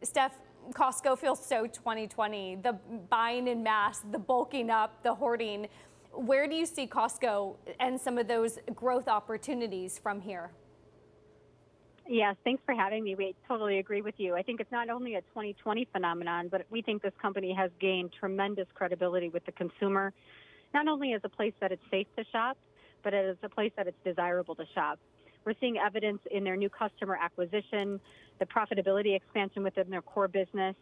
Steph, Costco feels so 2020, the buying en masse, the bulking up, the hoarding. Where do you see Costco and some of those growth opportunities from here? Yes, thanks for having me. We totally agree with you. I think it's not only a 2020 phenomenon, but we think this company has gained tremendous credibility with the consumer, not only as a place that it's safe to shop, but as a place that it's desirable to shop. We're seeing evidence in their new customer acquisition, the profitability expansion within their core business.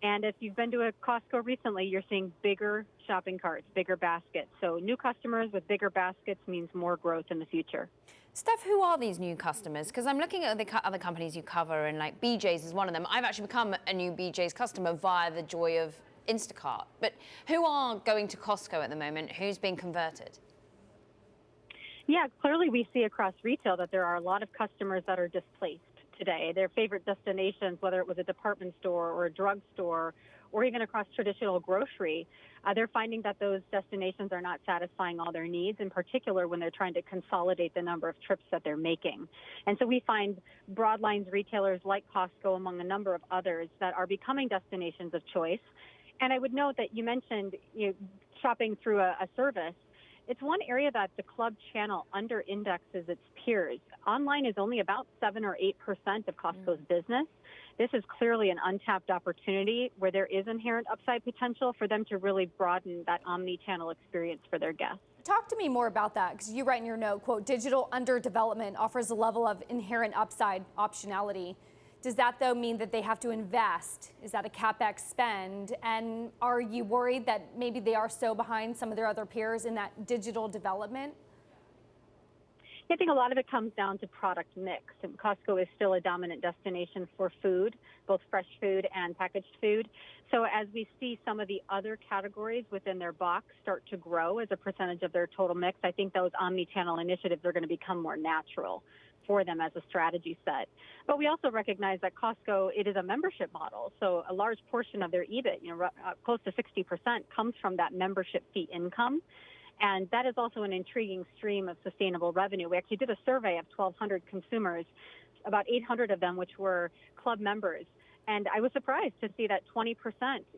And if you've been to a Costco recently, you're seeing bigger shopping carts, bigger baskets. So new customers with bigger baskets means more growth in the future. Steph, who are these new customers? Because I'm looking at the other companies you cover, and like BJ's is one of them. I've actually become a new BJ's customer via the joy of Instacart. But who are going to Costco at the moment? Who's being converted? Yeah, clearly we see across retail that there are a lot of customers that are displaced today. Their favorite destinations, whether it was a department store or a drugstore or even across traditional grocery, they're finding that those destinations are not satisfying all their needs, in particular when they're trying to consolidate the number of trips that they're making. And so we find broadlines retailers like Costco, among a number of others, that are becoming destinations of choice. And I would note that you mentioned shopping through a service. It's one area that the club channel under indexes its peers. Online is only about 7 or 8% of Costco's business. This is clearly an untapped opportunity where there is inherent upside potential for them to really broaden that omni-channel experience for their guests. Talk to me more about that, because you write in your note, quote, digital under development offers a level of inherent upside optionality. Does that, though, mean that they have to invest? Is that a CapEx spend? And are you worried that maybe they are so behind some of their other peers in that digital development? I think a lot of it comes down to product mix. And Costco is still a dominant destination for food, both fresh food and packaged food. So as we see some of the other categories within their box start to grow as a percentage of their total mix, I think those omni-channel initiatives are going to become more natural for them as a strategy set. But we also recognize that Costco, it is a membership model. So a large portion of their EBIT, close to 60%, comes from that membership fee income. And that is also an intriguing stream of sustainable revenue. We actually did a survey of 1,200 consumers, about 800 of them, which were club members. And I was surprised to see that 20%,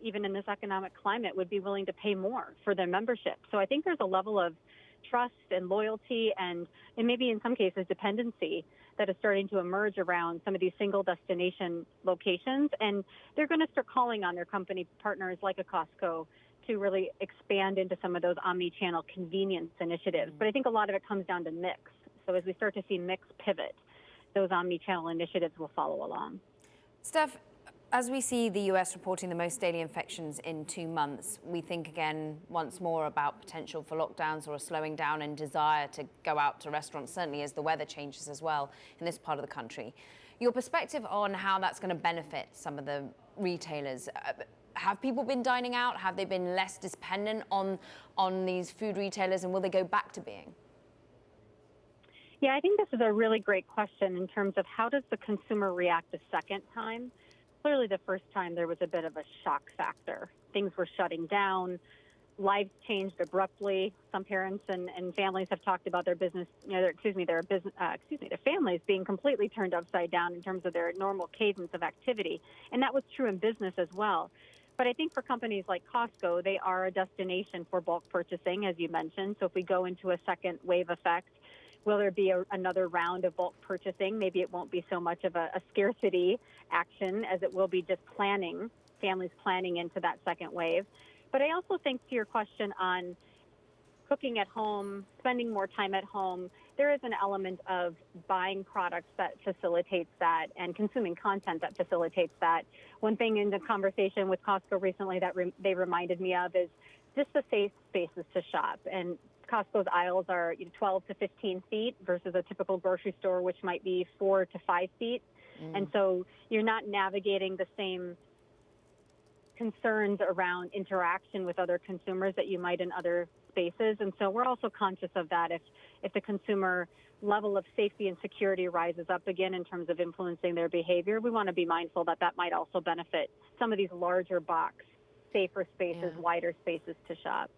even in this economic climate, would be willing to pay more for their membership. So I think there's a level of trust and loyalty and maybe in some cases dependency that is starting to emerge around some of these single destination locations. And they're going to start calling on their company partners like a Costco to really expand into some of those omni-channel convenience initiatives. But I think a lot of it comes down to mix. So as we start to see mix pivot, those omni-channel initiatives will follow along. Steph, as we see the US reporting the most daily infections in 2 months, we think again once more about potential for lockdowns or a slowing down and desire to go out to restaurants, certainly as the weather changes as well in this part of the country. Your perspective on how that's going to benefit some of the retailers. Have people been dining out? Have they been less dependent on these food retailers, and will they go back to being? Yeah, I think this is a really great question in terms of how does the consumer react a second time? Clearly, the first time there was a bit of a shock factor. Things were shutting down. Lives changed abruptly. Some parents and families have talked about their business, their families being completely turned upside down in terms of their normal cadence of activity. And that was true in business as well. But I think for companies like Costco, they are a destination for bulk purchasing, as you mentioned. So if we go into a second wave effect, will there be another round of bulk purchasing? Maybe it won't be so much of a scarcity action as it will be just planning, families planning into that second wave. But I also think to your question on cooking at home, spending more time at home, there is an element of buying products that facilitates that and consuming content that facilitates that. One thing in the conversation with Costco recently that they reminded me of is just the safe spaces to shop. And Costco's aisles are 12 to 15 feet versus a typical grocery store, which might be 4 to 5 feet. And so you're not navigating the same concerns around interaction with other consumers that you might in other spaces. And so we're also conscious of that. If the consumer level of safety and security rises up again in terms of influencing their behavior, we want to be mindful that that might also benefit some of these larger box, safer spaces, wider spaces to shop.